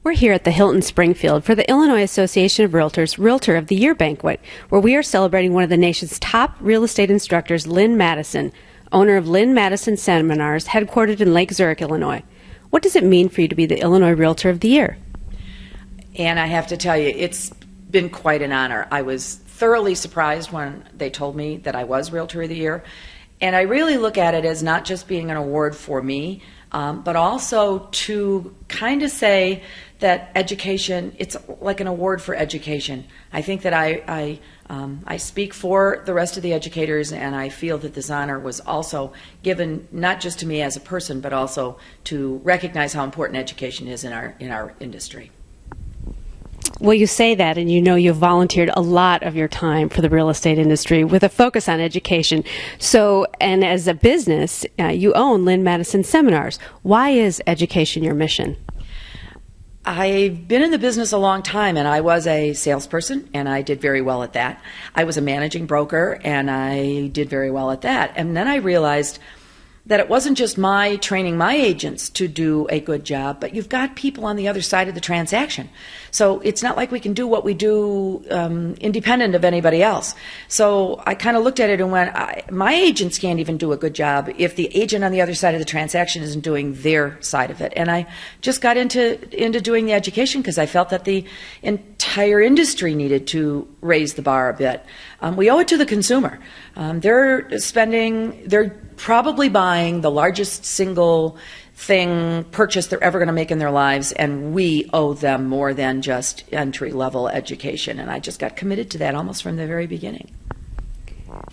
We're here at the Hilton Springfield for the Illinois Association of Realtors Realtor of the Year banquet, where we are celebrating one of the nation's top real estate instructors, Lynn Madison, owner of Lynn Madison Seminars, headquartered in Lake Zurich, Illinois. What does it mean for you to be the Illinois Realtor of the Year? And I have to tell you, it's been quite an honor. I was thoroughly surprised when they told me that I was Realtor of the Year. And I really look at it as not just being an award for me, but also to kind of say that education, it's like an award for education. I think that I speak for the rest of the educators, and I feel that this honor was also given not just to me as a person, but also to recognize how important education is in our industry. Well, you say that, and you know you've volunteered a lot of your time for the real estate industry with a focus on education. So, and as a business, you own Lynn Madison Seminars. Why is education your mission? I've been in the business a long time, and I was a salesperson, and I did very well at that. I was a managing broker, and I did very well at that. And then I realized that it wasn't just my training my agents to do a good job, but you've got people on the other side of the transaction. So it's not like we can do what we do independent of anybody else. So I kind of looked at it and went, my agents can't even do a good job if the agent on the other side of the transaction isn't doing their side of it. And I just got into doing the education because I felt that the entire industry needed to raise the bar a bit. We owe it to the consumer. They're probably buying the largest single purchase they're ever going to make in their lives, and we owe them more than just entry-level education. And I just got committed to that almost from the very beginning.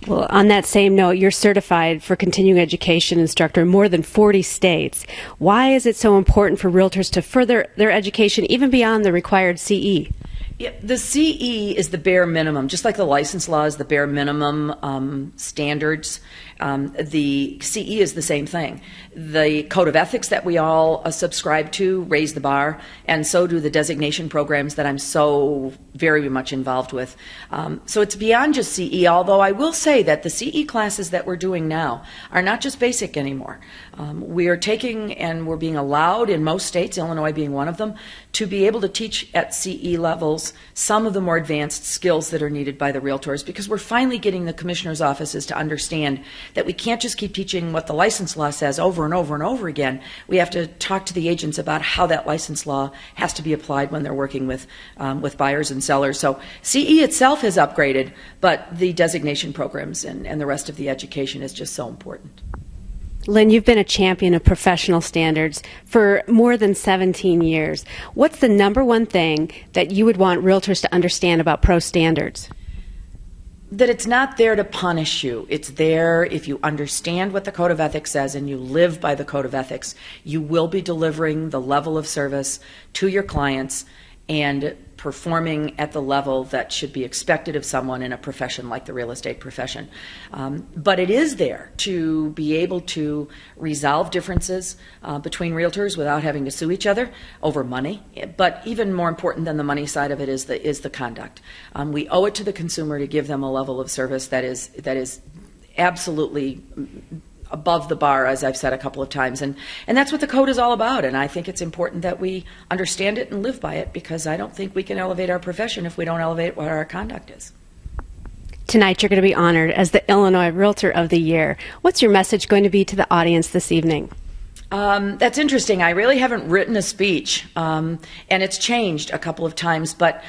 Well, on that same note, you're certified for continuing education instructor in more than 40 states. Why is it so important for realtors to further their education even beyond the required CE? Yeah, the CE is the bare minimum, just like the license law is the bare minimum standards. The CE is the same thing. The code of ethics that we all subscribe to raise the bar, and so do the designation programs that I'm so very much involved with. So it's beyond just CE, although I will say that the CE classes that we're doing now are not just basic anymore. We are taking, and we're being allowed in most states, Illinois being one of them, to be able to teach at CE levels some of the more advanced skills that are needed by the realtors, because we're finally getting the commissioner's offices to understand that we can't just keep teaching what the license law says over and over and over again. We have to talk to the agents about how that license law has to be applied when they're working with buyers and sellers. So CE itself has upgraded, but the designation programs and the rest of the education is just so important. Lynn, you've been a champion of professional standards for more than 17 years. What's the number one thing that you would want realtors to understand about pro standards? That it's not there to punish you. It's there if you understand what the Code of Ethics says and you live by the Code of Ethics. You will be delivering the level of service to your clients and performing at the level that should be expected of someone in a profession like the real estate profession. But it is there to be able to resolve differences between realtors without having to sue each other over money. But even more important than the money side of it is the conduct. We owe it to the consumer to give them a level of service that is absolutely above the bar, as I've said a couple of times. And that's what the code is all about. And I think it's important that we understand it and live by it, because I don't think we can elevate our profession if we don't elevate what our conduct is. Tonight you're going to be honored as the Illinois Realtor of the Year. What's your message going to be to the audience this evening? That's interesting. I really haven't written a speech, and it's changed a couple of times, but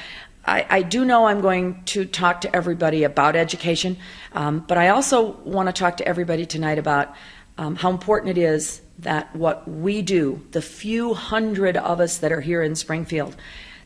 I do know I'm going to talk to everybody about education, but I also want to talk to everybody tonight about how important it is that what we do, the few hundred of us that are here in Springfield,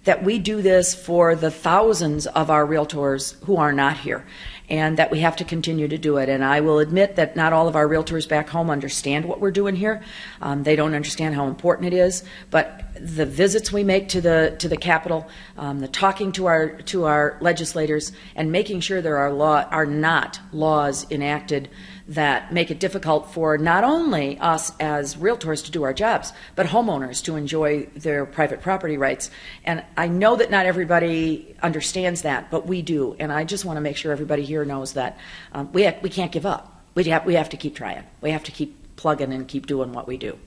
that we do this for the thousands of our realtors who are not here, and that we have to continue to do it. And I will admit that not all of our realtors back home understand what we're doing here. They don't understand how important it is, but the visits we make to the Capitol, the talking to our legislators, and making sure there are not laws enacted that make it difficult for not only us as realtors to do our jobs, but homeowners to enjoy their private property rights. And I know that not everybody understands that, but we do. And I just want to make sure everybody here knows that we can't give up. We have to keep trying. We have to keep plugging and keep doing what we do.